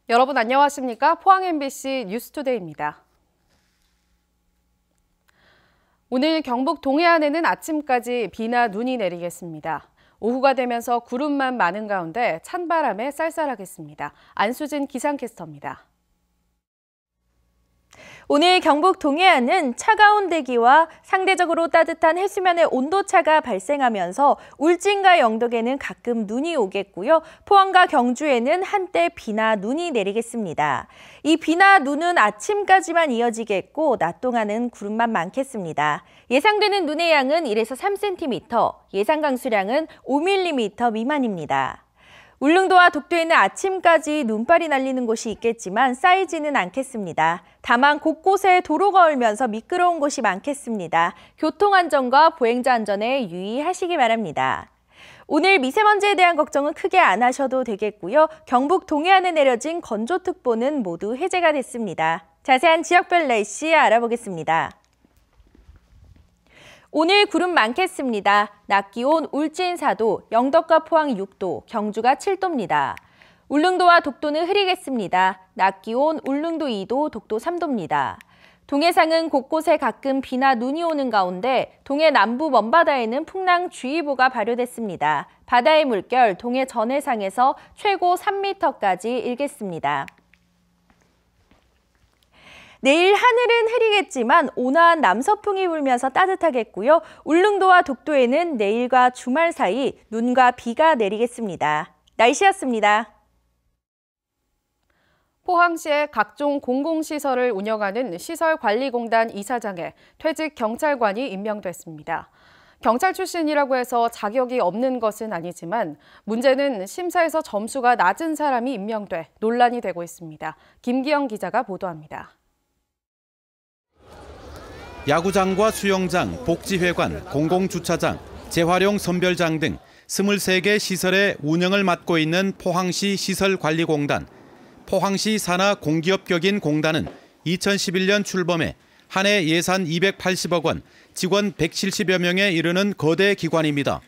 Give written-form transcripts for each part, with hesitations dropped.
여러분 안녕하십니까? 포항 MBC 뉴스투데이입니다. 오늘 경북 동해안에는 아침까지 비나 눈이 내리겠습니다. 오후가 되면서 구름만 많은 가운데 찬바람에 쌀쌀하겠습니다. 안수진 기상캐스터입니다. 오늘 경북 동해안은 차가운 대기와 상대적으로 따뜻한 해수면의 온도차가 발생하면서 울진과 영덕에는 가끔 눈이 오겠고요. 포항과 경주에는 한때 비나 눈이 내리겠습니다. 이 비나 눈은 아침까지만 이어지겠고 낮 동안은 구름만 많겠습니다. 예상되는 눈의 양은 1에서 3cm, 예상 강수량은 5mm 미만입니다. 울릉도와 독도에는 아침까지 눈발이 날리는 곳이 있겠지만 쌓이지는 않겠습니다. 다만 곳곳에 도로가 얼면서 미끄러운 곳이 많겠습니다. 교통안전과 보행자 안전에 유의하시기 바랍니다. 오늘 미세먼지에 대한 걱정은 크게 안 하셔도 되겠고요. 경북 동해안에 내려진 건조특보는 모두 해제가 됐습니다. 자세한 지역별 날씨 알아보겠습니다. 오늘 구름 많겠습니다. 낮 기온 울진 4도, 영덕과 포항 6도, 경주가 7도입니다. 울릉도와 독도는 흐리겠습니다. 낮 기온 울릉도 2도, 독도 3도입니다. 동해상은 곳곳에 가끔 비나 눈이 오는 가운데 동해 남부 먼바다에는 풍랑주의보가 발효됐습니다. 바다의 물결 동해 전해상에서 최고 3m까지 일겠습니다. 내일 하늘은 흐리겠지만 온화한 남서풍이 불면서 따뜻하겠고요. 울릉도와 독도에는 내일과 주말 사이 눈과 비가 내리겠습니다. 날씨였습니다. 포항시의 각종 공공시설을 운영하는 시설관리공단 이사장에 퇴직 경찰관이 임명됐습니다. 경찰 출신이라고 해서 자격이 없는 것은 아니지만 문제는 심사에서 점수가 낮은 사람이 임명돼 논란이 되고 있습니다. 김기영 기자가 보도합니다. 야구장과 수영장, 복지회관, 공공주차장, 재활용 선별장 등 23개 시설의 운영을 맡고 있는 포항시 시설관리공단. 포항시 산하 공기업격인 공단은 2011년 출범해 한 해 예산 280억 원, 직원 170여 명에 이르는 거대 기관입니다.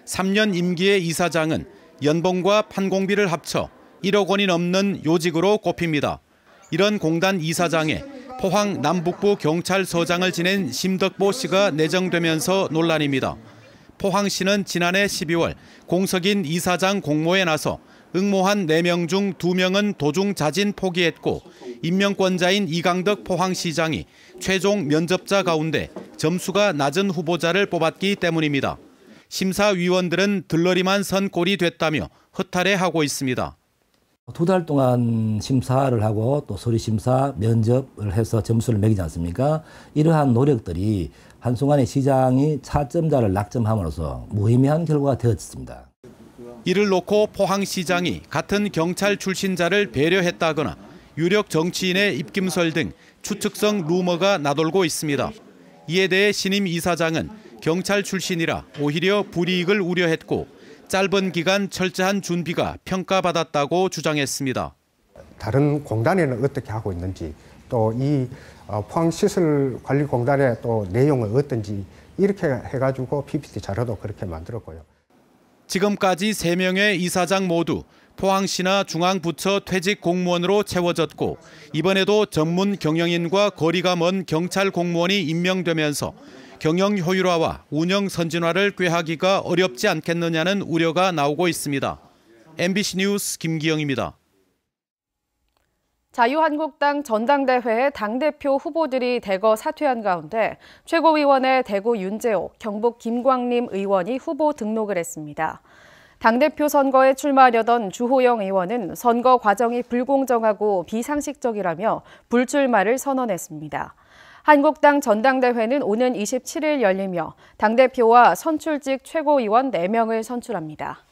3년 임기의 이사장은 연봉과 판공비를 합쳐 1억 원이 넘는 요직으로 꼽힙니다. 이런 공단 이사장에 포항 남북부 경찰서장을 지낸 심덕보 씨가 내정되면서 논란입니다. 포항시는 지난해 12월 공석인 이사장 공모에 나서 응모한 4명 중 2명은 도중 자진 포기했고 임명권자인 이강덕 포항시장이 최종 면접자 가운데 점수가 낮은 후보자를 뽑았기 때문입니다. 심사위원들은 들러리만 선 꼴이 됐다며 허탈해하고 있습니다. 2달 동안 심사를 하고 또 서류심사, 면접을 해서 점수를 매기지 않습니까? 이러한 노력들이 한순간에 시장이 차점자를 낙점함으로써 무의미한 결과가 되었습니다. 이를 놓고 포항시장이 같은 경찰 출신자를 배려했다거나 유력 정치인의 입김설 등 추측성 루머가 나돌고 있습니다. 이에 대해 신임 이사장은 경찰 출신이라 오히려 불이익을 우려했고 짧은 기간 철저한 준비가 평가받았다고 주장했습니다. 다른 공단에는 어떻게 하고 있는지 또 이 포항시설관리공단의 또 내용은 어떤지 이렇게 해가지고 PPT 자료도 그렇게 만들었고요. 지금까지 3명의 이사장 모두 포항시나 중앙부처 퇴직 공무원으로 채워졌고 이번에도 전문 경영인과 거리가 먼 경찰 공무원이 임명되면서 경영 효율화와 운영 선진화를 꾀하기가 어렵지 않겠느냐는 우려가 나오고 있습니다. MBC 뉴스 김기영입니다. 자유한국당 전당대회에 당대표 후보들이 대거 사퇴한 가운데 최고위원회 대구 윤재옥, 경북 김광림 의원이 후보 등록을 했습니다. 당대표 선거에 출마하려던 주호영 의원은 선거 과정이 불공정하고 비상식적이라며 불출마를 선언했습니다. 한국당 전당대회는 오는 27일 열리며 당대표와 선출직 최고위원 4명을 선출합니다.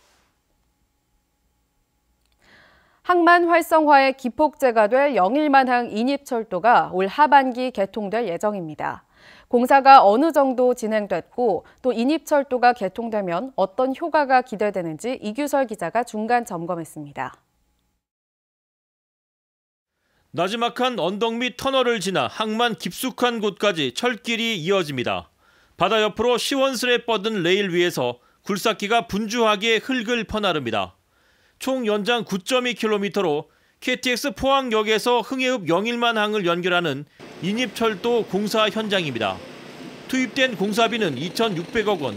항만 활성화의 기폭제가 될 영일만항 인입철도가 올 하반기 개통될 예정입니다. 공사가 어느 정도 진행됐고 또 인입철도가 개통되면 어떤 효과가 기대되는지 이규설 기자가 중간 점검했습니다. 나지막한 언덕 및 터널을 지나 항만 깊숙한 곳까지 철길이 이어집니다. 바다 옆으로 시원스레 뻗은 레일 위에서 굴삭기가 분주하게 흙을 퍼나릅니다. 총 연장 9.2km로 KTX 포항역에서 흥해읍 영일만항을 연결하는 인입철도 공사 현장입니다. 투입된 공사비는 2,600억 원.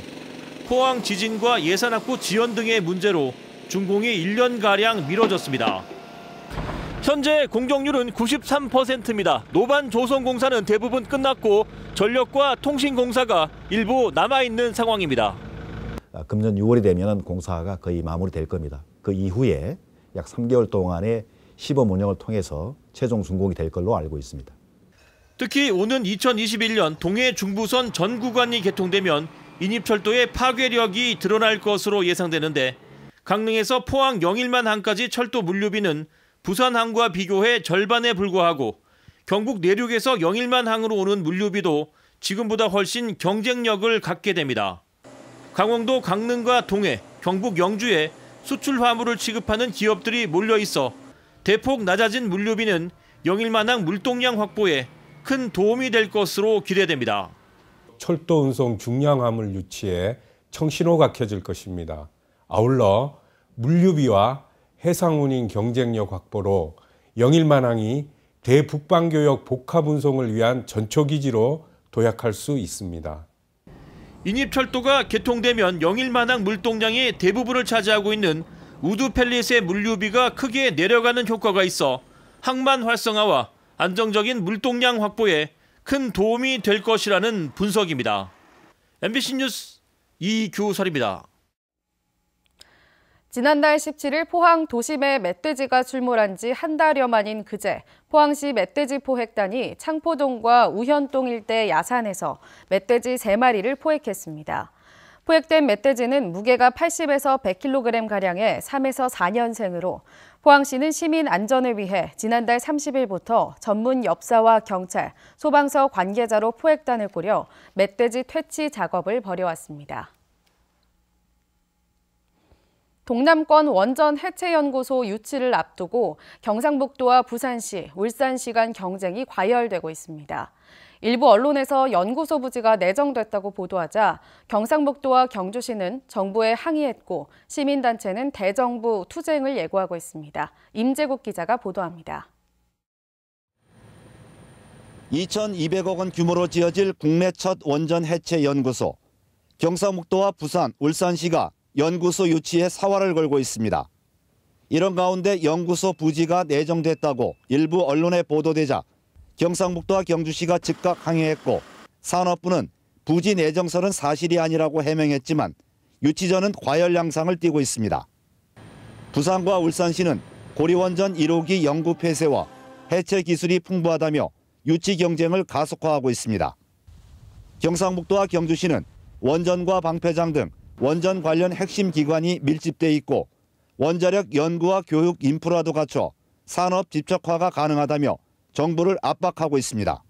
포항 지진과 예산 확보 지연 등의 문제로 준공이 1년가량 미뤄졌습니다. 현재 공정률은 93%입니다. 노반 조성 공사는 대부분 끝났고 전력과 통신 공사가 일부 남아있는 상황입니다. 금년 6월이 되면 공사가 거의 마무리될 겁니다. 그 이후에 약 3개월 동안의 시범 운영을 통해서 최종 준공이 될 걸로 알고 있습니다. 특히 오는 2021년 동해 중부선 전 구간이 개통되면 인입철도의 파괴력이 드러날 것으로 예상되는데 강릉에서 포항 영일만항까지 철도 물류비는 부산항과 비교해 절반에 불과하고 경북 내륙에서 영일만항으로 오는 물류비도 지금보다 훨씬 경쟁력을 갖게 됩니다. 강원도 강릉과 동해, 경북 영주에 수출 화물을 취급하는 기업들이 몰려 있어 대폭 낮아진 물류비는 영일만항 물동량 확보에 큰 도움이 될 것으로 기대됩니다. 철도 운송 중량 화물 유치에 청신호가 켜질 것입니다. 아울러 물류비와 해상 운임 경쟁력 확보로 영일만항이 대북방교역 복합 운송을 위한 전초기지로 도약할 수 있습니다. 인입철도가 개통되면 영일만항 물동량의 대부분을 차지하고 있는 우두펠릿의 물류비가 크게 내려가는 효과가 있어 항만 활성화와 안정적인 물동량 확보에 큰 도움이 될 것이라는 분석입니다. MBC 뉴스 이규설입니다. 지난달 17일 포항 도심에 멧돼지가 출몰한 지 한 달여 만인 그제 포항시 멧돼지 포획단이 창포동과 우현동 일대 야산에서 멧돼지 3마리를 포획했습니다. 포획된 멧돼지는 무게가 80에서 100kg가량의 3에서 4년생으로 포항시는 시민 안전을 위해 지난달 30일부터 전문 엽사와 경찰, 소방서 관계자로 포획단을 꾸려 멧돼지 퇴치 작업을 벌여왔습니다. 동남권 원전 해체연구소 유치를 앞두고 경상북도와 부산시, 울산시 간 경쟁이 과열되고 있습니다. 일부 언론에서 연구소 부지가 내정됐다고 보도하자 경상북도와 경주시는 정부에 항의했고 시민단체는 대정부 투쟁을 예고하고 있습니다. 임재국 기자가 보도합니다. 2,200억 원 규모로 지어질 국내 첫 원전 해체 연구소. 경상북도와 부산, 울산시가 연구소 유치에 사활을 걸고 있습니다. 이런 가운데 연구소 부지가 내정됐다고 일부 언론에 보도되자 경상북도와 경주시가 즉각 항의했고 산업부는 부지 내정설은 사실이 아니라고 해명했지만 유치전은 과열 양상을 띠고 있습니다. 부산과 울산시는 고리원전 1호기 영구 폐쇄와 해체 기술이 풍부하다며 유치 경쟁을 가속화하고 있습니다. 경상북도와 경주시는 원전과 방패장 등 원전 관련 핵심 기관이 밀집돼 있고 원자력 연구와 교육 인프라도 갖춰 산업 집적화가 가능하다며 정부를 압박하고 있습니다.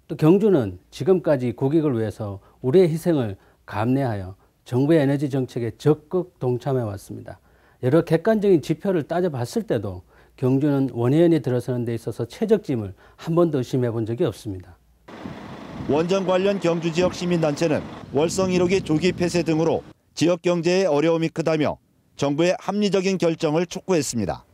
또 경주는 지금까지 국익을 위해서 우리의 희생을 감내하여 정부의 에너지 정책에 적극 동참해 왔습니다. 여러 객관적인 지표를 따져봤을 때도 경주는 원해연이 들어서는 데 있어서 최적임을 한 번도 의심해 본 적이 없습니다. 원전 관련 경주 지역 시민단체는 월성 1호기 조기 폐쇄 등으로 지역 경제에 어려움이 크다며 정부의 합리적인 결정을 촉구했습니다.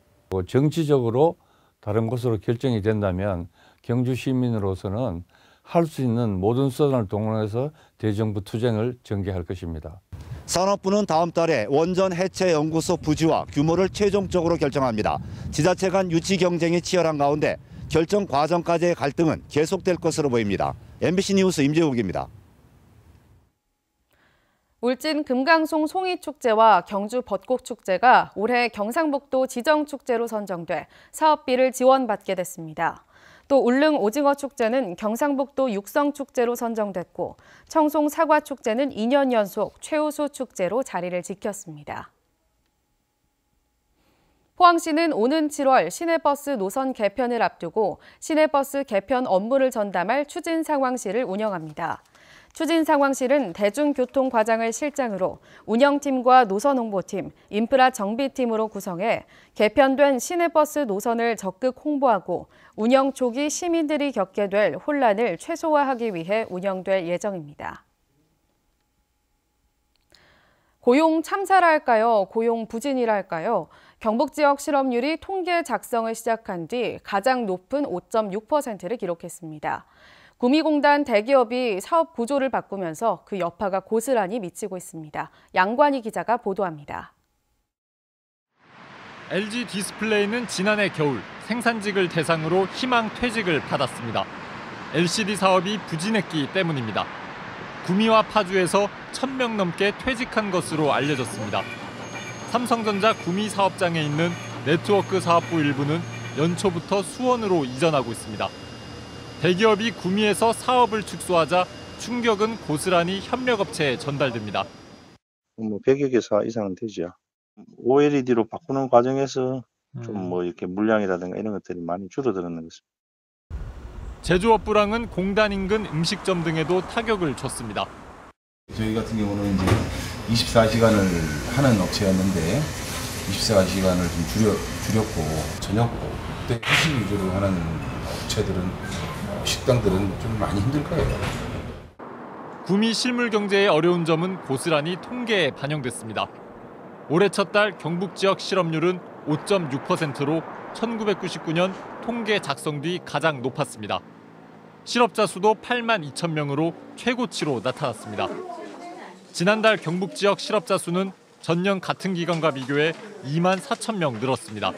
정치적으로 다른 곳으로 결정이 된다면 경주 시민으로서는 할 수 있는 모든 수단을 동원해서 대정부 투쟁을 전개할 것입니다. 산업부는 다음 달에 원전 해체 연구소 부지와 규모를 최종적으로 결정합니다. 지자체 간 유치 경쟁이 치열한 가운데 결정 과정까지의 갈등은 계속될 것으로 보입니다. MBC 뉴스 임재욱입니다. 울진 금강송 송이축제와 경주 벚꽃축제가 올해 경상북도 지정축제로 선정돼 사업비를 지원받게 됐습니다. 또 울릉 오징어축제는 경상북도 육성축제로 선정됐고 청송 사과축제는 2년 연속 최우수 축제로 자리를 지켰습니다. 포항시는 오는 7월 시내버스 노선 개편을 앞두고 시내버스 개편 업무를 전담할 추진상황실을 운영합니다. 추진상황실은 대중교통과장을 실장으로 운영팀과 노선홍보팀, 인프라 정비팀으로 구성해 개편된 시내버스 노선을 적극 홍보하고 운영 초기 시민들이 겪게 될 혼란을 최소화하기 위해 운영될 예정입니다. 고용 참사라 할까요? 고용 부진이라 할까요? 경북 지역 실업률이 통계 작성을 시작한 뒤 가장 높은 5.6%를 기록했습니다. 구미공단 대기업이 사업 구조를 바꾸면서 그 여파가 고스란히 미치고 있습니다. 양관희 기자가 보도합니다. LG 디스플레이는 지난해 겨울 생산직을 대상으로 희망 퇴직을 받았습니다. LCD 사업이 부진했기 때문입니다. 구미와 파주에서 1,000명 넘게 퇴직한 것으로 알려졌습니다. 삼성전자 구미 사업장에 있는 네트워크 사업부 일부는 연초부터 수원으로 이전하고 있습니다. 대기업이 구미에서 사업을 축소하자 충격은 고스란히 협력업체에 전달됩니다. 100여 개사 이상은 되죠. OLED로 바꾸는 과정에서 좀 이렇게 물량이라든가 이런 것들이 많이 줄어드는 것입니다. 제조업 불황은 공단 인근 음식점 등에도 타격을 줬습니다. 저희 같은 경우는 이제 24시간을 하는 업체였는데 24시간을 좀 줄였고 저녁 때 회식 위주로 하는 업체들은 식당들은 좀 많이 힘들 거예요. 구미 실물 경제의 어려운 점은 고스란히 통계에 반영됐습니다. 올해 첫 달 경북 지역 실업률은 5.6%로 1999년 통계 작성 뒤 가장 높았습니다. 실업자 수도 8만 2천 명으로 최고치로 나타났습니다. 지난달 경북 지역 실업자 수는 전년 같은 기간과 비교해 2만 4천 명 늘었습니다.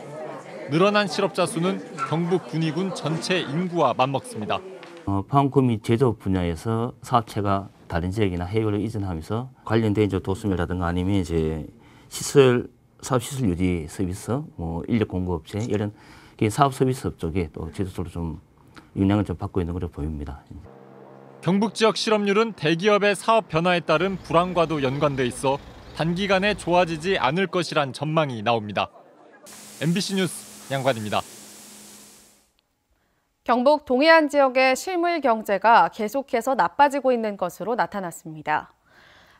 늘어난 실업자 수는 경북 군위군 전체 인구와 맞먹습니다. 포항구미 제조업 분야에서 사업체가 다른 지역이나 해외로 이전하면서 관련된 도수매라든가 아니면 이제 사업 시설 유지 서비스, 인력 공급업체 이런 사업 서비스업 쪽에 또 지속적으로 좀 영향을 좀 받고 있는 것으로 보입니다. 경북 지역 실업률은 대기업의 사업 변화에 따른 불황과도 연관돼 있어 단기간에 좋아지지 않을 것이란 전망이 나옵니다. MBC 뉴스 양관입니다. 경북 동해안 지역의 실물 경제가 계속해서 나빠지고 있는 것으로 나타났습니다.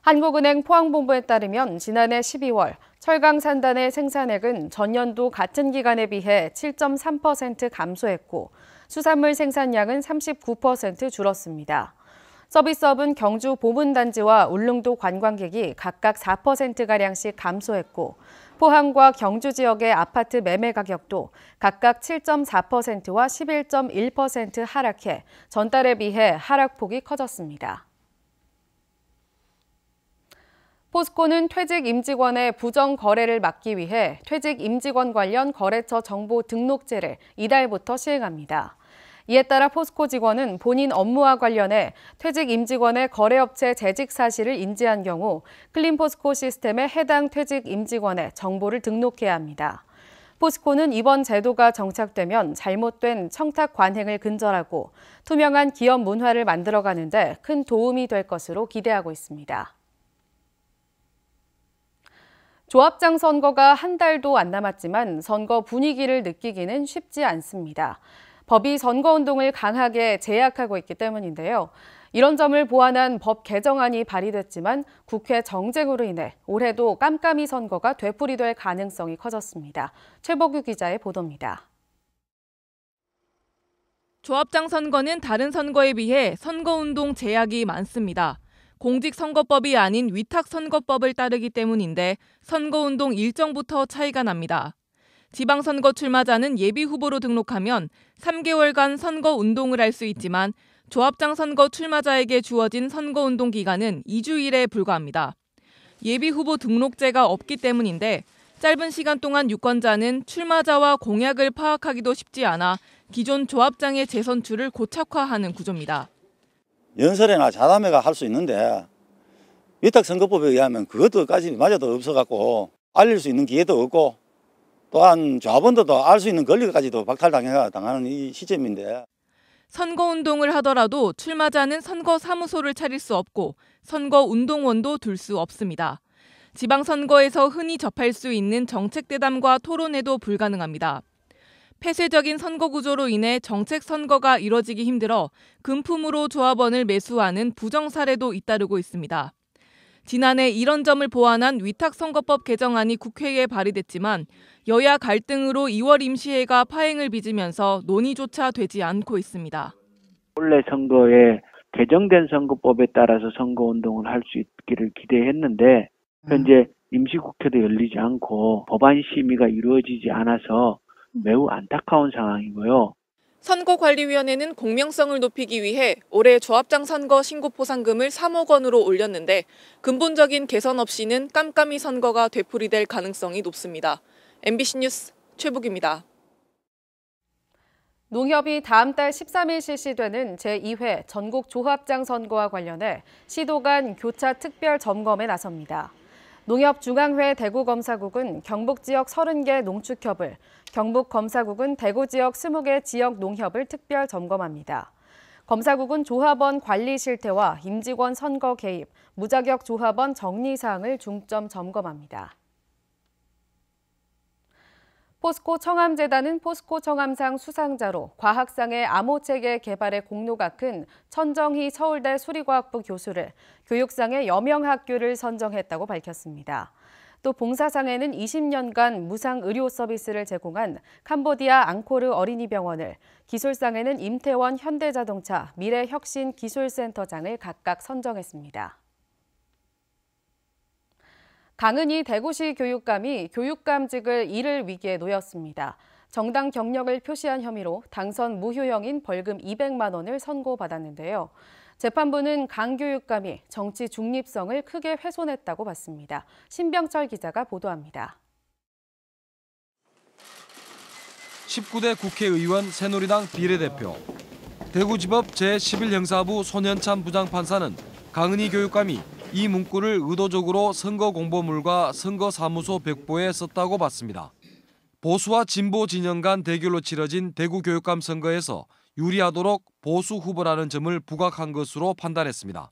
한국은행 포항본부에 따르면 지난해 12월 철강 산단의 생산액은 전년도 같은 기간에 비해 7.3% 감소했고 수산물 생산량은 39% 줄었습니다. 서비스업은 경주 보문단지와 울릉도 관광객이 각각 4%가량씩 감소했고 포항과 경주 지역의 아파트 매매 가격도 각각 7.4%와 11.1% 하락해 전달에 비해 하락폭이 커졌습니다. 포스코는 퇴직 임직원의 부정 거래를 막기 위해 퇴직 임직원 관련 거래처 정보 등록제를 이달부터 시행합니다. 이에 따라 포스코 직원은 본인 업무와 관련해 퇴직 임직원의 거래업체 재직 사실을 인지한 경우 클린포스코 시스템에 해당 퇴직 임직원의 정보를 등록해야 합니다. 포스코는 이번 제도가 정착되면 잘못된 청탁 관행을 근절하고 투명한 기업 문화를 만들어가는 데 큰 도움이 될 것으로 기대하고 있습니다. 조합장 선거가 한 달도 안 남았지만 선거 분위기를 느끼기는 쉽지 않습니다. 법이 선거운동을 강하게 제약하고 있기 때문인데요. 이런 점을 보완한 법 개정안이 발의됐지만 국회 정쟁으로 인해 올해도 깜깜이 선거가 되풀이될 가능성이 커졌습니다. 최복유 기자의 보도입니다. 조합장 선거는 다른 선거에 비해 선거운동 제약이 많습니다. 공직선거법이 아닌 위탁선거법을 따르기 때문인데 선거운동 일정부터 차이가 납니다. 지방선거 출마자는 예비후보로 등록하면 3개월간 선거운동을 할 수 있지만 조합장 선거 출마자에게 주어진 선거운동 기간은 2주일에 불과합니다. 예비후보 등록제가 없기 때문인데 짧은 시간 동안 유권자는 출마자와 공약을 파악하기도 쉽지 않아 기존 조합장의 재선출을 고착화하는 구조입니다. 연설회나 자담회가 할 수 있는데 위탁선거법에 의하면 그것도까지 마저도 없어갖고 알릴 수 있는 기회도 없고 또한 조합원들도 알 수 있는 권리까지도 박탈당하는 이 시점인데 선거운동을 하더라도 출마자는 선거사무소를 차릴 수 없고 선거운동원도 둘 수 없습니다. 지방선거에서 흔히 접할 수 있는 정책대담과 토론회도 불가능합니다. 폐쇄적인 선거구조로 인해 정책 선거가 이뤄지기 힘들어 금품으로 조합원을 매수하는 부정 사례도 잇따르고 있습니다. 지난해 이런 점을 보완한 위탁선거법 개정안이 국회에 발의됐지만 여야 갈등으로 2월 임시회가 파행을 빚으면서 논의조차 되지 않고 있습니다. 원래 선거에 개정된 선거법에 따라서 선거운동을 할 수 있기를 기대했는데 현재 임시국회도 열리지 않고 법안 심의가 이루어지지 않아서 매우 안타까운 상황이고요. 선거관리위원회는 공명성을 높이기 위해 올해 조합장 선거 신고 포상금을 3억 원으로 올렸는데 근본적인 개선 없이는 깜깜이 선거가 되풀이될 가능성이 높습니다. MBC 뉴스 최북입니다. 농협이 다음 달 13일 실시되는 제2회 전국 조합장 선거와 관련해 시도 간 교차 특별 점검에 나섭니다. 농협 중앙회 대구검사국은 경북 지역 30개 농축협을, 경북 검사국은 대구 지역 20개 지역 농협을 특별 점검합니다. 검사국은 조합원 관리 실태와 임직원 선거 개입, 무자격 조합원 정리 사항을 중점 점검합니다. 포스코 청암재단은 포스코 청암상 수상자로 과학상의 암호체계 개발의 공로가 큰 천정희 서울대 수리과학부 교수를, 교육상의 여명학교를 선정했다고 밝혔습니다. 또 봉사상에는 20년간 무상 의료 서비스를 제공한 캄보디아 앙코르 어린이병원을, 기술상에는 임태원 현대자동차 미래혁신기술센터장을 각각 선정했습니다. 강은희 대구시 교육감이 교육감직을 잃을 위기에 놓였습니다. 정당 경력을 표시한 혐의로 당선 무효형인 벌금 200만 원을 선고받았는데요. 재판부는 강 교육감이 정치 중립성을 크게 훼손했다고 봤습니다. 신병철 기자가 보도합니다. 19대 국회의원 새누리당 비례대표, 대구지법 제11형사부 손현참 부장판사는 강은희 교육감이 이 문구를 의도적으로 선거 공보물과 선거사무소 벽보에 썼다고 봤습니다. 보수와 진보 진영 간 대결로 치러진 대구 교육감 선거에서 유리하도록 보수 후보라는 점을 부각한 것으로 판단했습니다.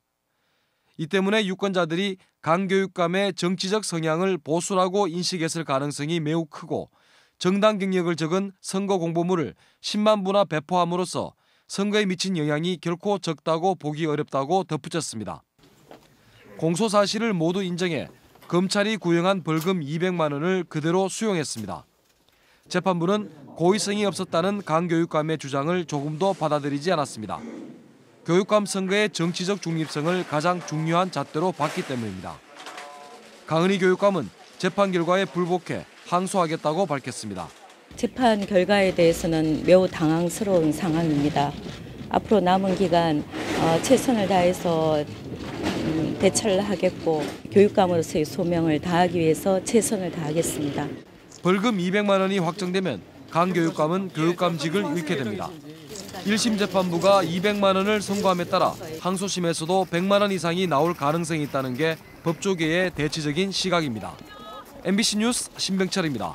이 때문에 유권자들이 강 교육감의 정치적 성향을 보수라고 인식했을 가능성이 매우 크고, 정당 경력을 적은 선거 공보물을 10만 부나 배포함으로써 선거에 미친 영향이 결코 적다고 보기 어렵다고 덧붙였습니다. 공소 사실을 모두 인정해 검찰이 구형한 벌금 200만 원을 그대로 수용했습니다. 재판부는 고의성이 없었다는 강 교육감의 주장을 조금도 받아들이지 않았습니다. 교육감 선거의 정치적 중립성을 가장 중요한 잣대로 봤기 때문입니다. 강은희 교육감은 재판 결과에 불복해 항소하겠다고 밝혔습니다. 재판 결과에 대해서는 매우 당황스러운 상황입니다. 앞으로 남은 기간 최선을 다해서 대처를 하겠고, 교육감으로서의 소명을 다하기 위해서 최선을 다하겠습니다. 벌금 200만 원이 확정되면 강 교육감은 교육감직을 잃게 됩니다. 1심 재판부가 200만 원을 선고함에 따라 항소심에서도 100만 원 이상이 나올 가능성이 있다는 게 법조계의 대체적인 시각입니다. MBC 뉴스 신병철입니다.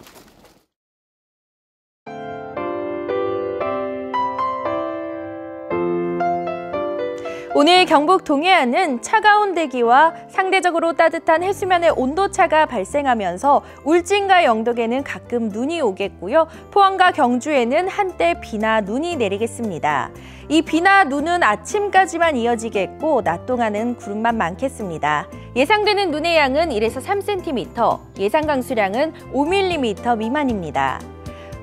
오늘 경북 동해안은 차가운 대기와 상대적으로 따뜻한 해수면의 온도차가 발생하면서 울진과 영덕에는 가끔 눈이 오겠고요. 포항과 경주에는 한때 비나 눈이 내리겠습니다. 이 비나 눈은 아침까지만 이어지겠고 낮 동안은 구름만 많겠습니다. 예상되는 눈의 양은 1에서 3cm, 예상 강수량은 5mm 미만입니다.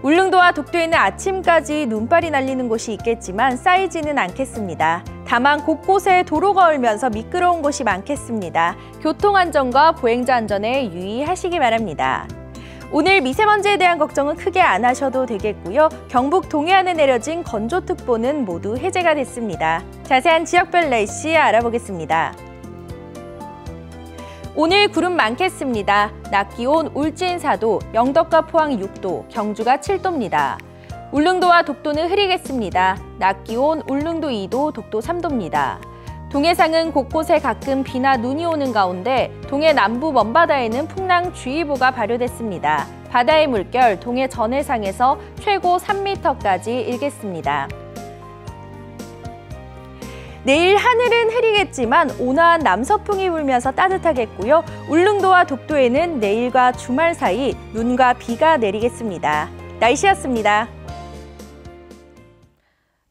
울릉도와 독도에는 아침까지 눈발이 날리는 곳이 있겠지만 쌓이지는 않겠습니다. 다만 곳곳에 도로가 얼면서 미끄러운 곳이 많겠습니다. 교통안전과 보행자 안전에 유의하시기 바랍니다. 오늘 미세먼지에 대한 걱정은 크게 안 하셔도 되겠고요. 경북 동해안에 내려진 건조특보는 모두 해제가 됐습니다. 자세한 지역별 날씨 알아보겠습니다. 오늘 구름 많겠습니다. 낮 기온 울진 4도, 영덕과 포항 6도, 경주가 7도입니다. 울릉도와 독도는 흐리겠습니다. 낮 기온 울릉도 2도, 독도 3도입니다. 동해상은 곳곳에 가끔 비나 눈이 오는 가운데 동해 남부 먼바다에는 풍랑주의보가 발효됐습니다. 바다의 물결 동해 전해상에서 최고 3m까지 일겠습니다. 내일 하늘은 흐리겠지만 온화한 남서풍이 불면서 따뜻하겠고요. 울릉도와 독도에는 내일과 주말 사이 눈과 비가 내리겠습니다. 날씨였습니다.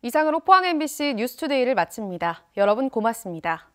이상으로 포항 MBC 뉴스투데이를 마칩니다. 여러분 고맙습니다.